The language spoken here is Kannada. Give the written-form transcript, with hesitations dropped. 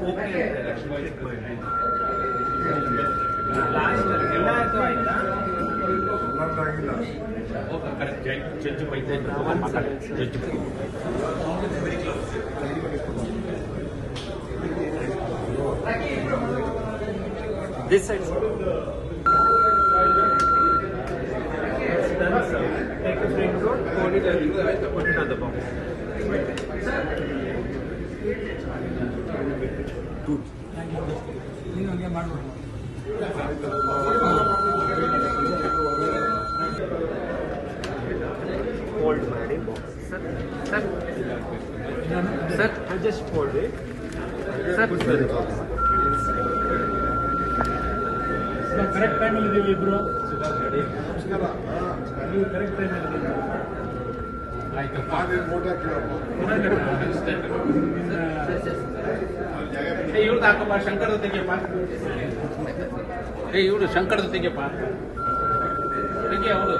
ಓಕೆ ಲಾಸ್ಟ್ ಎಲ್ಲ ಆಯ್ತಾ ಕರೆಕ್ಟ್ ಜಡ್ಜ್ ಬೈತಾ ಇದ್ರು ಮಾತಾಡಿ judge this side take a screenshot put it on the box good ನೀನು ಹಂಗೆ ಮಾಡ್ಬೋದು fold ಮಾಡಿ box sir just fold it sir correct ಟೈಮಲ್ಲಿ ಇದೀವಿ ಇಬ್ರು ನೀವು ಕರೆಕ್ಟ್ ಟೈಮಲ್ಲಿ ಇವ್ರದ್ದು ಹಾಕಪ್ಪ ಶಂಕರದ ತೆಗಿಯಪ್ಪ ಇವ್ರು ಶಂಕರದ ತೆಗಿಯಪ್ಪ ತೆಗಿ ಅವರು